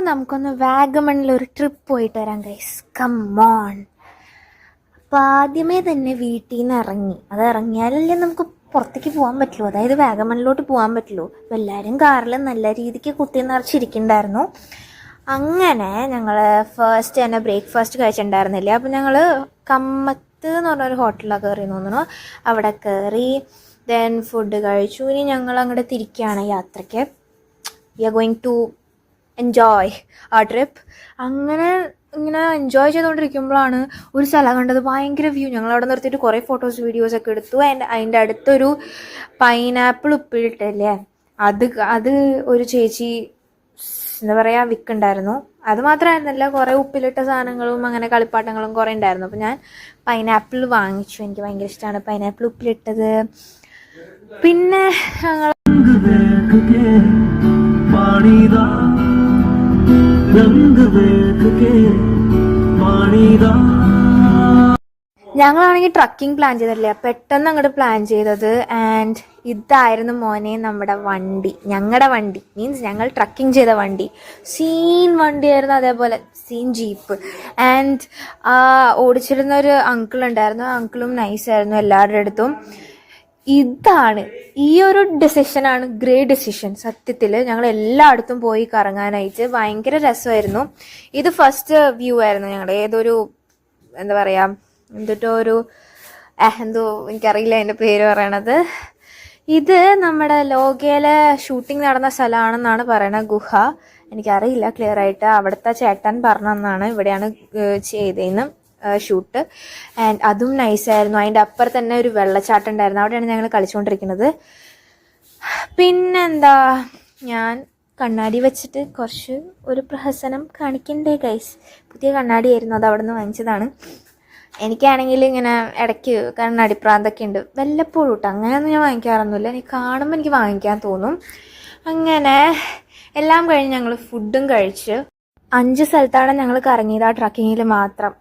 നമുക്കൊന്ന് വാഗമണിലൊരു ട്രിപ്പ് പോയിട്ട് വരാം ഗൈസ്. കമ്മോൺ. അപ്പോൾ ആദ്യമേ തന്നെ വീട്ടിൽ നിന്ന് ഇറങ്ങി. അത് ഇറങ്ങിയാലല്ലേ നമുക്ക് പുറത്തേക്ക് പോകാൻ പറ്റുള്ളൂ, അതായത് വാഗമണിലോട്ട് പോകാൻ പറ്റുള്ളൂ. അപ്പോൾ എല്ലാവരും കാറിൽ നല്ല രീതിക്ക് കുത്തി നിറച്ചിരിക്കുന്നുണ്ടായിരുന്നു. അങ്ങനെ ഞങ്ങൾ ഫസ്റ്റ് തന്നെ ബ്രേക്ക്ഫാസ്റ്റ് കഴിച്ചിട്ടുണ്ടായിരുന്നില്ലേ. അപ്പോൾ ഞങ്ങൾ കമ്മത്ത് എന്ന് പറഞ്ഞൊരു ഹോട്ടലിലാണ് കയറി തോന്നുന്നു. അവിടെ കയറി ദെൻ ഫുഡ് കഴിച്ചു. ഇനി ഞങ്ങൾ അങ്ങോട്ട് തിരിക്കുകയാണ് യാത്രയ്ക്ക്. We are going to enjoy a trip. അങ്ങനെ ഇങ്ങനെ എൻജോയ് ചെയ്തുകൊണ്ടിരിക്കുമ്പോഴാണ് ഒരു സ്ഥലം കണ്ടത്, ഭയങ്കര വ്യൂ. ഞങ്ങൾ അവിടെ നിർത്തിയിട്ട് കുറേ ഫോട്ടോസ് വീഡിയോസൊക്കെ എടുത്തു. അതിൻ്റെ അടുത്തൊരു പൈനാപ്പിൾ ഉപ്പിലിട്ടല്ലേ, അത് ഒരു ചേച്ചി എന്താ പറയുക വിൽക്കുന്നുണ്ടായിരുന്നു. അത് മാത്രമായിരുന്നില്ല, കുറേ ഉപ്പിലിട്ട സാധനങ്ങളും അങ്ങനെ കളിപ്പാട്ടങ്ങളും കുറേ ഉണ്ടായിരുന്നു. അപ്പോൾ ഞാൻ പൈനാപ്പിൾ വാങ്ങിച്ചു. എനിക്ക് ഭയങ്കര ഇഷ്ടമാണ് പൈനാപ്പിൾ ഉപ്പിലിട്ടത്. പിന്നെ ഞങ്ങളാണെങ്കിൽ ട്രക്കിംഗ് പ്ലാൻ ചെയ്തിട്ടില്ല, പെട്ടെന്ന് അങ്ങോട്ട് പ്ലാൻ ചെയ്തത്. ആൻഡ് ഇതായിരുന്നു മോനെ നമ്മുടെ വണ്ടി, ഞങ്ങളുടെ വണ്ടി മീൻസ് ഞങ്ങൾ ട്രക്കിംഗ് ചെയ്ത വണ്ടി. സീൻ വണ്ടിയായിരുന്നു, അതേപോലെ സീൻ ജീപ്പ്. ആൻഡ് ഓടിച്ചിരുന്ന ഒരു അങ്കിൾ ഉണ്ടായിരുന്നു, ആ അങ്കിളും നൈസായിരുന്നു എല്ലാവരുടെ അടുത്തും. ഇതാണ് ഈ ഒരു ഡെസിഷനാണ് ഗ്രേറ്റ് ഡെസിഷൻ. സത്യത്തിൽ ഞങ്ങൾ എല്ലായിടത്തും പോയി കറങ്ങാനായിട്ട് ഭയങ്കര രസമായിരുന്നു. ഇത് ഫസ്റ്റ് വ്യൂ ആയിരുന്നു ഞങ്ങളുടെ ഏതൊരു എന്താ പറയുക എന്തോ ഒരു എന്തോ എനിക്കറിയില്ല അതിൻ്റെ പേര് പറയണത്. ഇത് നമ്മുടെ ലോകയിലെ ഷൂട്ടിംഗ് നടന്ന സ്ഥലമാണെന്നാണ് പറയണത്, ഗുഹ. എനിക്കറിയില്ല ക്ലിയർ ആയിട്ട്. അവിടുത്തെ ചേട്ടൻ പറഞ്ഞെന്നാണ് ഇവിടെയാണ് ചെയ്തതെന്ന് ഷൂട്ട്. ആൻഡ് അതും നൈസായിരുന്നു. അതിൻ്റെ അപ്പുറത്ത് തന്നെ ഒരു വെള്ളച്ചാട്ടം ഉണ്ടായിരുന്നു, അവിടെയാണ് ഞങ്ങൾ കളിച്ചുകൊണ്ടിരിക്കുന്നത്. പിന്നെന്താ, ഞാൻ കണ്ണാടി വെച്ചിട്ട് കുറച്ച് ഒരു പ്രഹസനം കാണിക്കണ്ടേ ഗൈസ്. പുതിയ കണ്ണാടിയായിരുന്നു, അത് അവിടെ നിന്ന് വാങ്ങിച്ചതാണ്. എനിക്കാണെങ്കിൽ ഇങ്ങനെ ഇടയ്ക്ക് കണ്ണാടി പ്രാന്തൊക്കെ ഉണ്ട്, വല്ലപ്പോഴും കേട്ടോ. അങ്ങനെയൊന്നും ഞാൻ വാങ്ങിക്കാറൊന്നുമില്ല, എനിക്ക് കാണുമ്പോൾ എനിക്ക് വാങ്ങിക്കാൻ തോന്നും. അങ്ങനെ എല്ലാം കഴിഞ്ഞ് ഞങ്ങൾ ഫുഡും കഴിച്ച് 5 സ്ഥലത്താണ് ഞങ്ങൾ കറങ്ങിയത് ആ ട്രക്കിങ്ങിൽ മാത്രം.